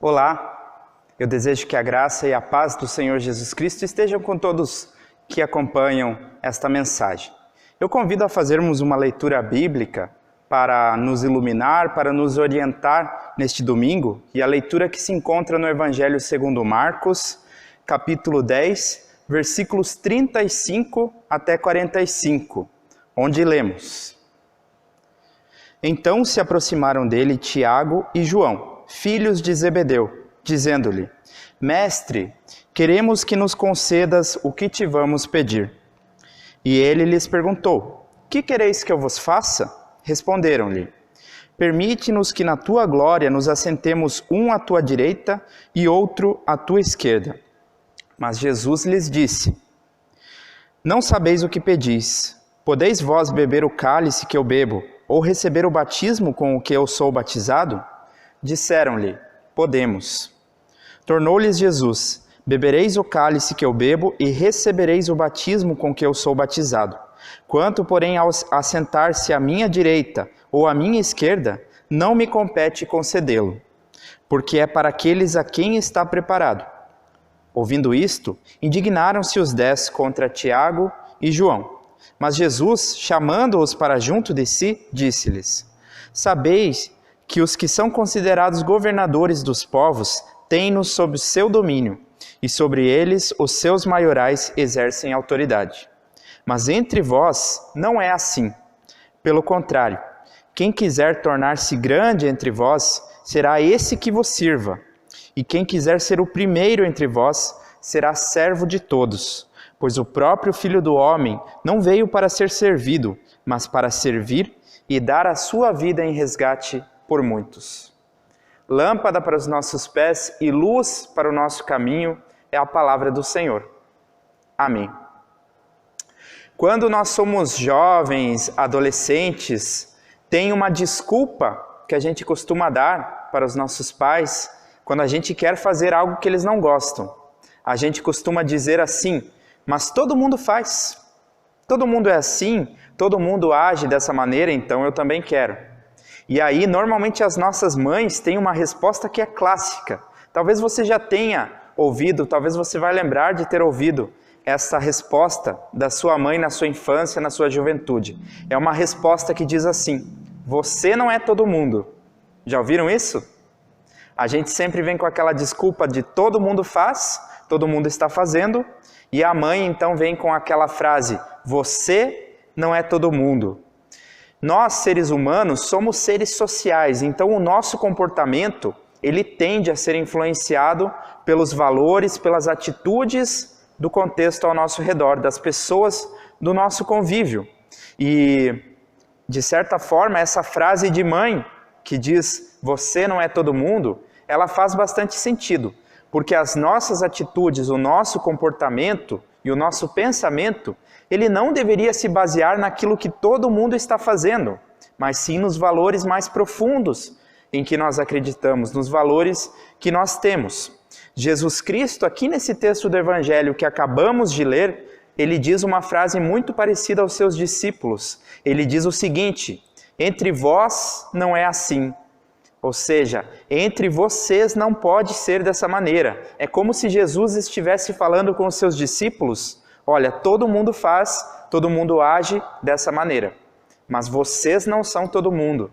Olá, eu desejo que a graça e a paz do Senhor Jesus Cristo estejam com todos que acompanham esta mensagem. Eu convido a fazermos uma leitura bíblica para nos iluminar, para nos orientar neste domingo, e a leitura que se encontra no Evangelho segundo Marcos, capítulo 10, versículos 35 até 45, onde lemos: Então se aproximaram dele Tiago e João, filhos de Zebedeu, dizendo-lhe: Mestre, queremos que nos concedas o que te vamos pedir. E ele lhes perguntou: Que quereis que eu vos faça? Responderam-lhe: Permite-nos que na tua glória nos assentemos um à tua direita e outro à tua esquerda. Mas Jesus lhes disse: Não sabeis o que pedis. Podeis vós beber o cálice que eu bebo, ou receber o batismo com o que eu sou batizado? Disseram-lhe: Podemos. Tornou-lhes Jesus: Bebereis o cálice que eu bebo e recebereis o batismo com que eu sou batizado. Quanto, porém, ao assentar-se à minha direita ou à minha esquerda, não me compete concedê-lo, porque é para aqueles a quem está preparado. Ouvindo isto, indignaram-se os 10 contra Tiago e João. Mas Jesus, chamando-os para junto de si, disse-lhes: Sabeis que os que são considerados governadores dos povos têm-nos sob seu domínio, e sobre eles os seus maiorais exercem autoridade. Mas entre vós não é assim. Pelo contrário, quem quiser tornar-se grande entre vós, será esse que vos sirva. E quem quiser ser o primeiro entre vós, será servo de todos. Pois o próprio Filho do Homem não veio para ser servido, mas para servir e dar a sua vida em resgate por muitos. Lâmpada para os nossos pés e luz para o nosso caminho é a palavra do Senhor. Amém. Quando nós somos jovens, adolescentes, tem uma desculpa que a gente costuma dar para os nossos pais quando a gente quer fazer algo que eles não gostam. A gente costuma dizer assim: mas todo mundo faz. Todo mundo é assim, todo mundo age dessa maneira, então eu também quero. E aí, normalmente as nossas mães têm uma resposta que é clássica. Talvez você já tenha ouvido, talvez você vai lembrar de ter ouvido essa resposta da sua mãe na sua infância, na sua juventude. É uma resposta que diz assim: você não é todo mundo. Já ouviram isso? A gente sempre vem com aquela desculpa de todo mundo faz, todo mundo está fazendo, e a mãe então vem com aquela frase: você não é todo mundo. Nós, seres humanos, somos seres sociais, então o nosso comportamento, ele tende a ser influenciado pelos valores, pelas atitudes do contexto ao nosso redor, das pessoas do nosso convívio. E, de certa forma, essa frase de mãe, que diz, você não é todo mundo, ela faz bastante sentido, porque as nossas atitudes, o nosso comportamento e o nosso pensamento, ele não deveria se basear naquilo que todo mundo está fazendo, mas sim nos valores mais profundos em que nós acreditamos, nos valores que nós temos. Jesus Cristo, aqui nesse texto do Evangelho que acabamos de ler, ele diz uma frase muito parecida aos seus discípulos. Ele diz o seguinte: entre vós não é assim. Ou seja, entre vocês não pode ser dessa maneira. É como se Jesus estivesse falando com os seus discípulos: olha, todo mundo faz, todo mundo age dessa maneira, mas vocês não são todo mundo.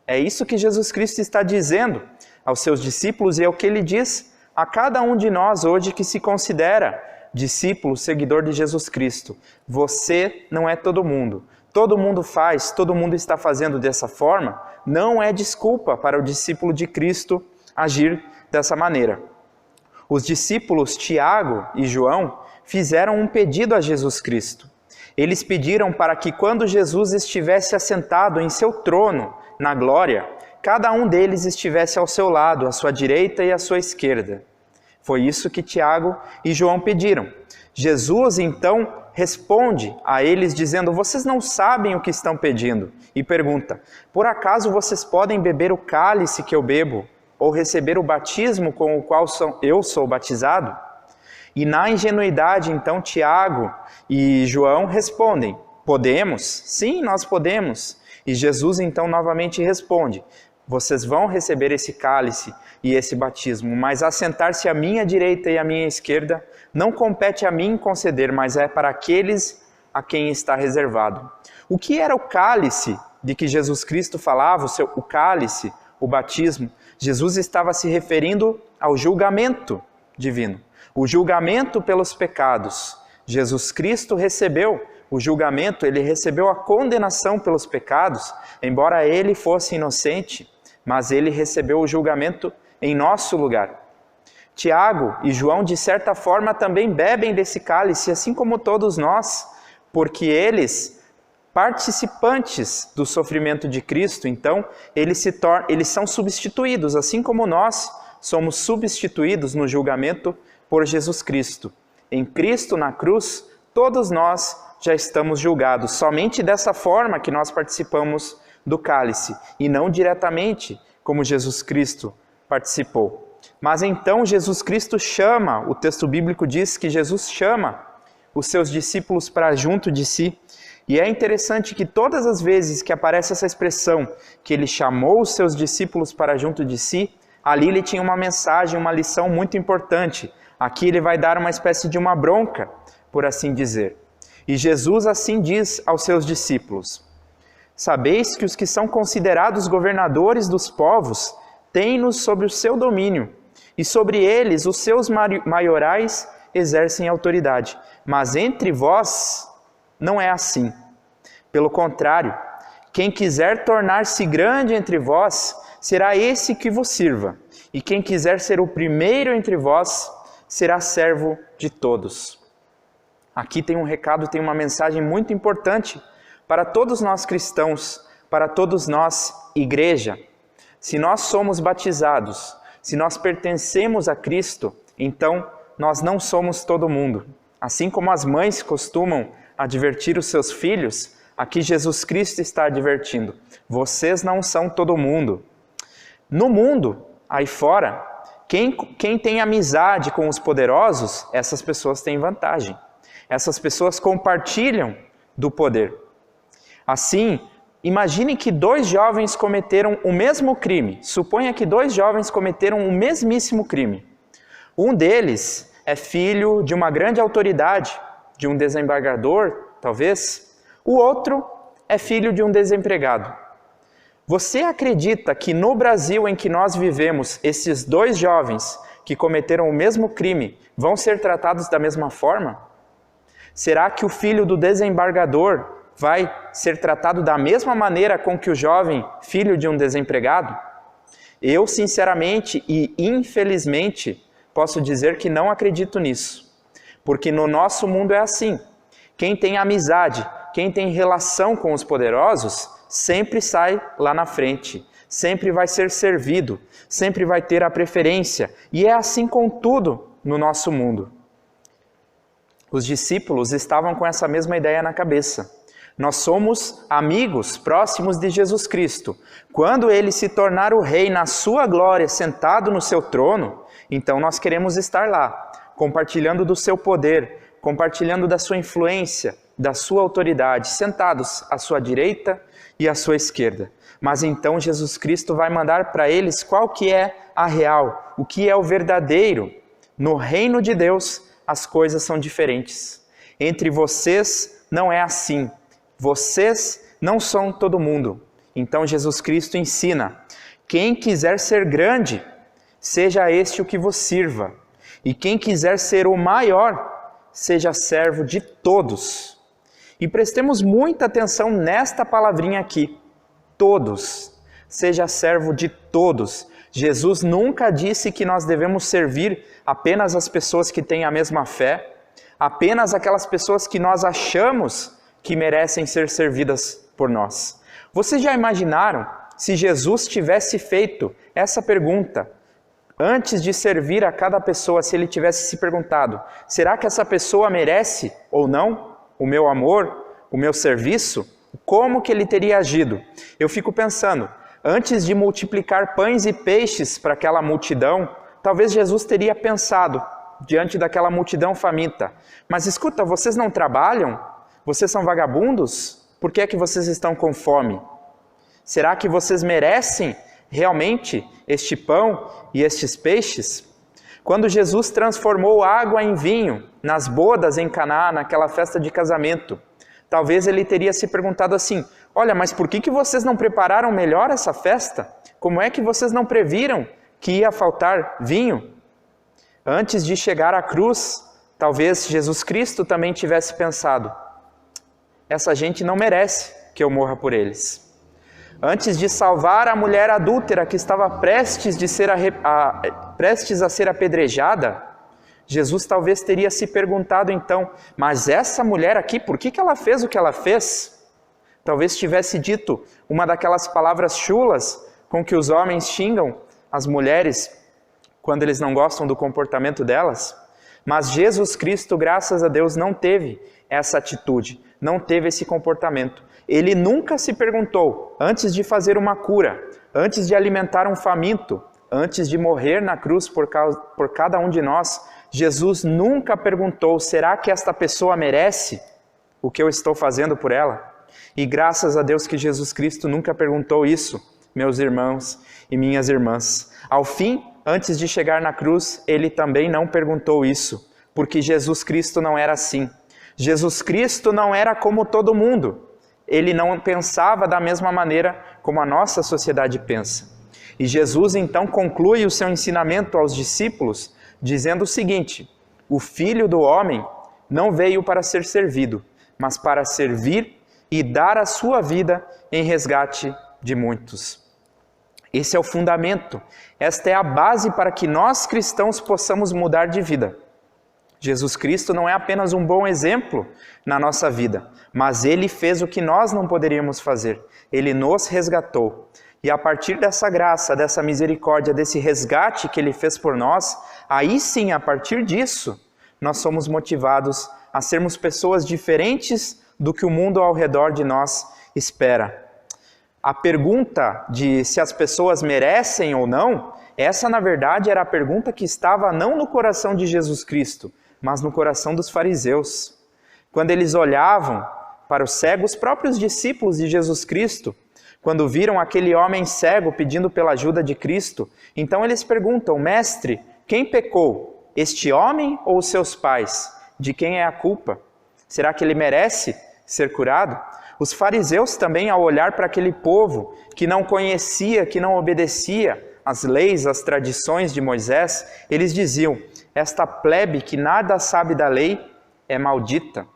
É isso que Jesus Cristo está dizendo aos seus discípulos e é o que ele diz a cada um de nós hoje que se considera discípulo, seguidor de Jesus Cristo. Você não é todo mundo. Todo mundo faz, todo mundo está fazendo dessa forma, não é desculpa para o discípulo de Cristo agir dessa maneira. Os discípulos Tiago e João fizeram um pedido a Jesus Cristo. Eles pediram para que quando Jesus estivesse assentado em seu trono, na glória, cada um deles estivesse ao seu lado, à sua direita e à sua esquerda. Foi isso que Tiago e João pediram. Jesus, então, responde a eles dizendo: vocês não sabem o que estão pedindo. E pergunta: por acaso vocês podem beber o cálice que eu bebo, ou receber o batismo com o qual eu sou batizado? E na ingenuidade, então, Tiago e João respondem: podemos? Sim, nós podemos. E Jesus, então, novamente responde: vocês vão receber esse cálice e esse batismo, mas assentar-se à minha direita e à minha esquerda não compete a mim conceder, mas é para aqueles a quem está reservado. O que era o cálice de que Jesus Cristo falava, o cálice, o batismo? Jesus estava se referindo ao julgamento divino, o julgamento pelos pecados. Jesus Cristo recebeu o julgamento, ele recebeu a condenação pelos pecados, embora ele fosse inocente, mas ele recebeu o julgamento em nosso lugar. Tiago e João, de certa forma, também bebem desse cálice, assim como todos nós, porque eles, participantes do sofrimento de Cristo, então, eles são substituídos, assim como nós somos substituídos no julgamento por Jesus Cristo. Em Cristo, na cruz, todos nós já estamos julgados. Somente dessa forma que nós participamos do cálice, e não diretamente como Jesus Cristo participou. Mas então Jesus Cristo chama, o texto bíblico diz que Jesus chama os seus discípulos para junto de si. E é interessante que todas as vezes que aparece essa expressão, que ele chamou os seus discípulos para junto de si, ali ele tinha uma mensagem, uma lição muito importante. Aqui ele vai dar uma espécie de uma bronca, por assim dizer. E Jesus assim diz aos seus discípulos: sabeis que os que são considerados governadores dos povos têm-nos sob o seu domínio, e sobre eles os seus maiorais exercem autoridade. Mas entre vós não é assim. Pelo contrário, quem quiser tornar-se grande entre vós, será esse que vos sirva. E quem quiser ser o primeiro entre vós, será servo de todos. Aqui tem um recado, tem uma mensagem muito importante para todos nós cristãos, para todos nós, igreja. Se nós somos batizados, se nós pertencemos a Cristo, então nós não somos todo mundo. Assim como as mães costumam advertir os seus filhos, aqui Jesus Cristo está advertindo: vocês não são todo mundo. No mundo, aí fora, quem tem amizade com os poderosos, essas pessoas têm vantagem. Essas pessoas compartilham do poder. Assim, imagine que dois jovens cometeram o mesmo crime. Suponha que dois jovens cometeram o mesmíssimo crime. Um deles é filho de uma grande autoridade, de um desembargador, talvez. O outro é filho de um desempregado. Você acredita que no Brasil em que nós vivemos, esses dois jovens que cometeram o mesmo crime vão ser tratados da mesma forma? Será que o filho do desembargador vai ser tratado da mesma maneira com que o jovem filho de um desempregado? Eu, sinceramente e infelizmente, posso dizer que não acredito nisso. Porque no nosso mundo é assim. Quem tem amizade, quem tem relação com os poderosos, sempre sai lá na frente. Sempre vai ser servido, sempre vai ter a preferência. E é assim com tudo no nosso mundo. Os discípulos estavam com essa mesma ideia na cabeça. Nós somos amigos próximos de Jesus Cristo. Quando ele se tornar o rei na sua glória, sentado no seu trono, então nós queremos estar lá, compartilhando do seu poder, compartilhando da sua influência, da sua autoridade, sentados à sua direita e à sua esquerda. Mas então Jesus Cristo vai mandar para eles qual que é a real, o que é o verdadeiro. No reino de Deus, as coisas são diferentes. Entre vocês não é assim. Vocês não são todo mundo. Então Jesus Cristo ensina: quem quiser ser grande, seja este o que vos sirva. E quem quiser ser o maior, seja servo de todos. E prestemos muita atenção nesta palavrinha aqui. Todos. Seja servo de todos. Jesus nunca disse que nós devemos servir apenas as pessoas que têm a mesma fé, apenas aquelas pessoas que nós achamos que merecem ser servidas por nós. Vocês já imaginaram se Jesus tivesse feito essa pergunta antes de servir a cada pessoa, se ele tivesse se perguntado: será que essa pessoa merece ou não o meu amor, o meu serviço? Como que ele teria agido? Eu fico pensando, antes de multiplicar pães e peixes para aquela multidão, talvez Jesus teria pensado, diante daquela multidão faminta: mas escuta, vocês não trabalham? Vocês são vagabundos? Por que é que vocês estão com fome? Será que vocês merecem realmente este pão e estes peixes? Quando Jesus transformou água em vinho nas bodas em Caná, naquela festa de casamento, talvez ele teria se perguntado assim: olha, mas por que vocês não prepararam melhor essa festa? Como é que vocês não previram que ia faltar vinho? Antes de chegar à cruz, talvez Jesus Cristo também tivesse pensado: essa gente não merece que eu morra por eles. Antes de salvar a mulher adúltera que estava prestes a ser apedrejada, Jesus talvez teria se perguntado então: mas essa mulher aqui, por que ela fez o que ela fez? Talvez tivesse dito uma daquelas palavras chulas com que os homens xingam as mulheres quando eles não gostam do comportamento delas. Mas Jesus Cristo, graças a Deus, não teve essa atitude, não teve esse comportamento. Ele nunca se perguntou, antes de fazer uma cura, antes de alimentar um faminto, antes de morrer na cruz por cada um de nós, Jesus nunca perguntou: será que esta pessoa merece o que eu estou fazendo por ela? E graças a Deus que Jesus Cristo nunca perguntou isso, meus irmãos e minhas irmãs. Ao fim, antes de chegar na cruz, ele também não perguntou isso, porque Jesus Cristo não era assim. Jesus Cristo não era como todo mundo. Ele não pensava da mesma maneira como a nossa sociedade pensa. E Jesus então conclui o seu ensinamento aos discípulos dizendo o seguinte: o Filho do Homem não veio para ser servido, mas para servir e dar a sua vida em resgate de muitos. Esse é o fundamento, esta é a base para que nós cristãos possamos mudar de vida. Jesus Cristo não é apenas um bom exemplo na nossa vida, mas Ele fez o que nós não poderíamos fazer. Ele nos resgatou. E a partir dessa graça, dessa misericórdia, desse resgate que Ele fez por nós, aí sim, a partir disso, nós somos motivados a sermos pessoas diferentes do que o mundo ao redor de nós espera. A pergunta de se as pessoas merecem ou não, essa na verdade era a pergunta que estava não no coração de Jesus Cristo, mas no coração dos fariseus. Quando eles olhavam para o cego, os próprios discípulos de Jesus Cristo, quando viram aquele homem cego pedindo pela ajuda de Cristo, então eles perguntam: mestre, quem pecou? Este homem ou os seus pais? De quem é a culpa? Será que ele merece ser curado? Os fariseus também, ao olhar para aquele povo que não conhecia, que não obedecia às leis, às tradições de Moisés, eles diziam: esta plebe que nada sabe da lei é maldita.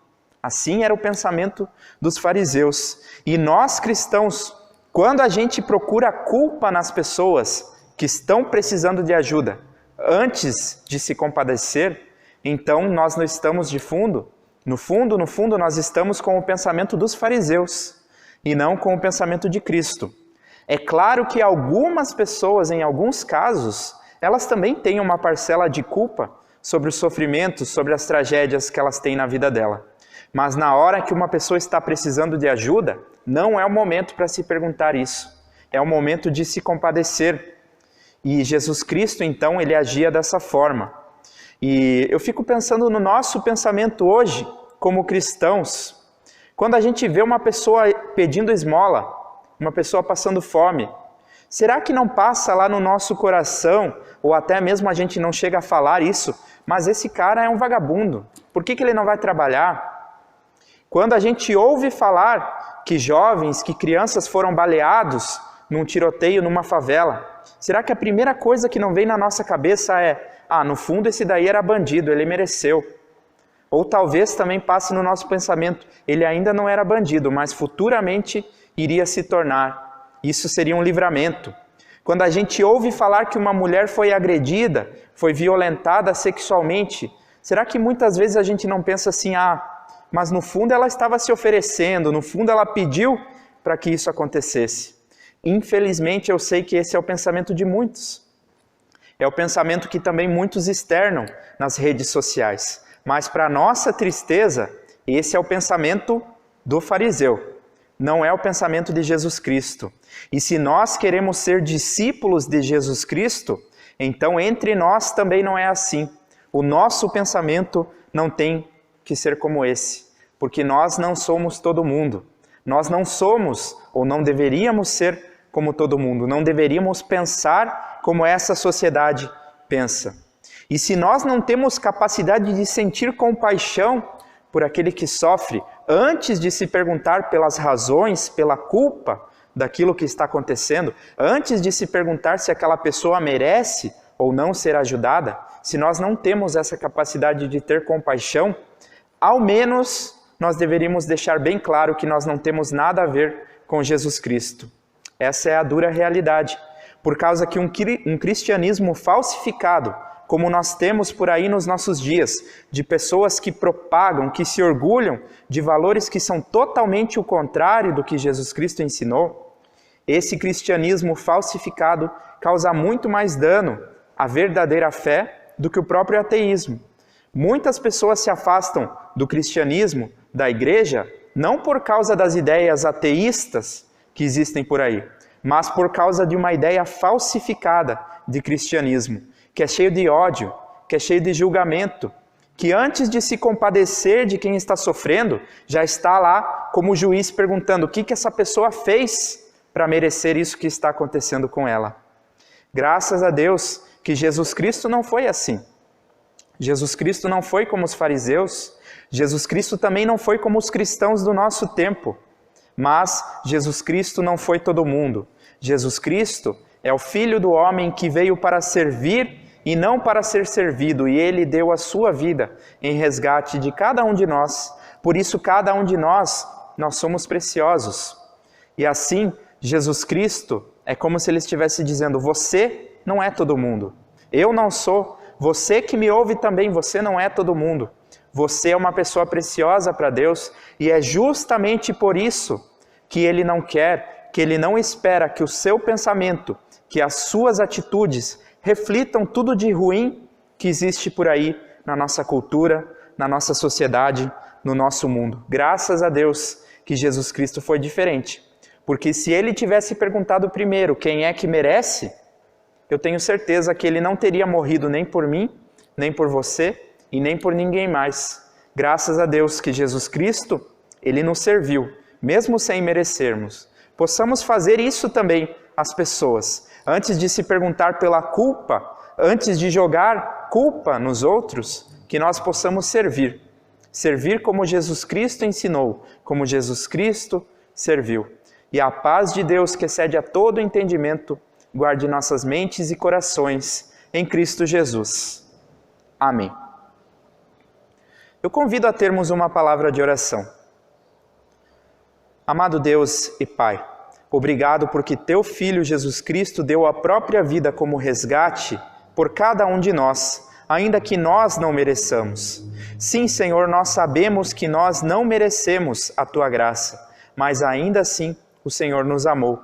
Assim era o pensamento dos fariseus. E nós cristãos, quando a gente procura culpa nas pessoas que estão precisando de ajuda, antes de se compadecer, então nós não estamos de fundo. No fundo, nós estamos com o pensamento dos fariseus e não com o pensamento de Cristo. É claro que algumas pessoas, em alguns casos, elas também têm uma parcela de culpa sobre os sofrimentos, sobre as tragédias que elas têm na vida dela. Mas na hora que uma pessoa está precisando de ajuda, não é o momento para se perguntar isso. É o momento de se compadecer. E Jesus Cristo, então, ele agia dessa forma. E eu fico pensando no nosso pensamento hoje, como cristãos. Quando a gente vê uma pessoa pedindo esmola, uma pessoa passando fome, será que não passa lá no nosso coração, ou até mesmo a gente não chega a falar isso, mas esse cara é um vagabundo, por que ele não vai trabalhar? Quando a gente ouve falar que jovens, que crianças foram baleados num tiroteio numa favela, será que a primeira coisa que não vem na nossa cabeça é: no fundo esse daí era bandido, ele mereceu? Ou talvez também passe no nosso pensamento: ele ainda não era bandido, mas futuramente iria se tornar. Isso seria um livramento. Quando a gente ouve falar que uma mulher foi agredida, foi violentada sexualmente, será que muitas vezes a gente não pensa assim: mas no fundo ela estava se oferecendo, no fundo ela pediu para que isso acontecesse? Infelizmente eu sei que esse é o pensamento de muitos. É o pensamento que também muitos externam nas redes sociais. Mas para nossa tristeza, esse é o pensamento do fariseu. Não é o pensamento de Jesus Cristo. E se nós queremos ser discípulos de Jesus Cristo, então entre nós também não é assim. O nosso pensamento não tem que ser como esse, porque nós não somos todo mundo. Nós não somos, ou não deveríamos ser, como todo mundo, não deveríamos pensar como essa sociedade pensa. E se nós não temos capacidade de sentir compaixão por aquele que sofre, antes de se perguntar pelas razões, pela culpa daquilo que está acontecendo, antes de se perguntar se aquela pessoa merece ou não ser ajudada, se nós não temos essa capacidade de ter compaixão, ao menos nós deveríamos deixar bem claro que nós não temos nada a ver com Jesus Cristo. Essa é a dura realidade, por causa que um cristianismo falsificado, como nós temos por aí nos nossos dias, de pessoas que propagam, que se orgulham de valores que são totalmente o contrário do que Jesus Cristo ensinou, esse cristianismo falsificado causa muito mais dano à verdadeira fé do que o próprio ateísmo. Muitas pessoas se afastam do cristianismo, da igreja, não por causa das ideias ateístas que existem por aí, mas por causa de uma ideia falsificada de cristianismo, que é cheio de ódio, que é cheio de julgamento, que antes de se compadecer de quem está sofrendo, já está lá como juiz perguntando o que essa pessoa fez para merecer isso que está acontecendo com ela. Graças a Deus que Jesus Cristo não foi assim. Jesus Cristo não foi como os fariseus, Jesus Cristo também não foi como os cristãos do nosso tempo, mas Jesus Cristo não foi todo mundo. Jesus Cristo é o Filho do homem que veio para servir e não para ser servido, e Ele deu a sua vida em resgate de cada um de nós. Por isso, cada um de nós somos preciosos. E assim, Jesus Cristo é como se Ele estivesse dizendo, você não é todo mundo, eu não sou. Você que me ouve também, você não é todo mundo. Você é uma pessoa preciosa para Deus e é justamente por isso que Ele não quer, que Ele não espera que o seu pensamento, que as suas atitudes reflitam tudo de ruim que existe por aí na nossa cultura, na nossa sociedade, no nosso mundo. Graças a Deus que Jesus Cristo foi diferente. Porque se Ele tivesse perguntado primeiro quem é que merece, eu tenho certeza que Ele não teria morrido nem por mim, nem por você e nem por ninguém mais. Graças a Deus que Jesus Cristo, Ele nos serviu, mesmo sem merecermos. Possamos fazer isso também às pessoas. Antes de se perguntar pela culpa, antes de jogar culpa nos outros, que nós possamos servir. Servir como Jesus Cristo ensinou, como Jesus Cristo serviu. E a paz de Deus, que excede a todo entendimento, guarde nossas mentes e corações em Cristo Jesus. Amém. Eu convido a termos uma palavra de oração. Amado Deus e Pai, obrigado porque Teu Filho Jesus Cristo deu a própria vida como resgate por cada um de nós, ainda que nós não mereçamos. Sim, Senhor, nós sabemos que nós não merecemos a Tua graça, mas ainda assim o Senhor nos amou.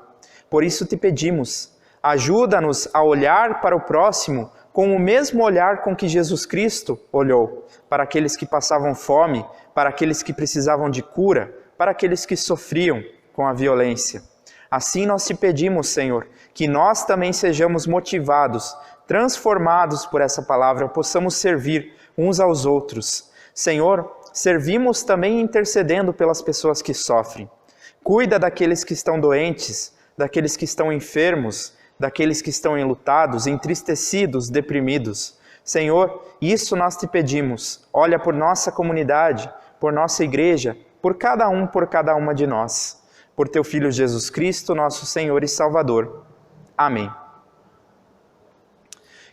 Por isso te pedimos, ajuda-nos a olhar para o próximo com o mesmo olhar com que Jesus Cristo olhou, para aqueles que passavam fome, para aqueles que precisavam de cura, para aqueles que sofriam com a violência. Assim nós te pedimos, Senhor, que nós também sejamos motivados, transformados por essa palavra, possamos servir uns aos outros. Senhor, servimos também intercedendo pelas pessoas que sofrem. Cuida daqueles que estão doentes, daqueles que estão enfermos, daqueles que estão enlutados, entristecidos, deprimidos. Senhor, isso nós te pedimos. Olha por nossa comunidade, por nossa igreja, por cada uma de nós. Por Teu Filho Jesus Cristo, nosso Senhor e Salvador. Amém.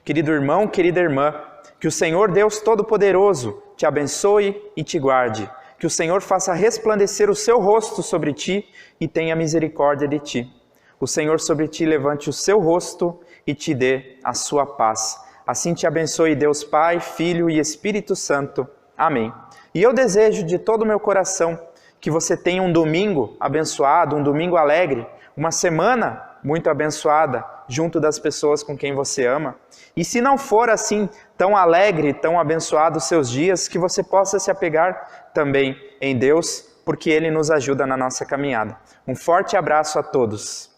Querido irmão, querida irmã, que o Senhor Deus Todo-Poderoso te abençoe e te guarde. Que o Senhor faça resplandecer o seu rosto sobre ti e tenha misericórdia de ti. O Senhor sobre ti levante o seu rosto e te dê a sua paz. Assim te abençoe Deus Pai, Filho e Espírito Santo. Amém. E eu desejo de todo o meu coração que você tenha um domingo abençoado, um domingo alegre, uma semana muito abençoada junto das pessoas com quem você ama. E se não for assim tão alegre, tão abençoado os seus dias, que você possa se apegar também em Deus, porque Ele nos ajuda na nossa caminhada. Um forte abraço a todos.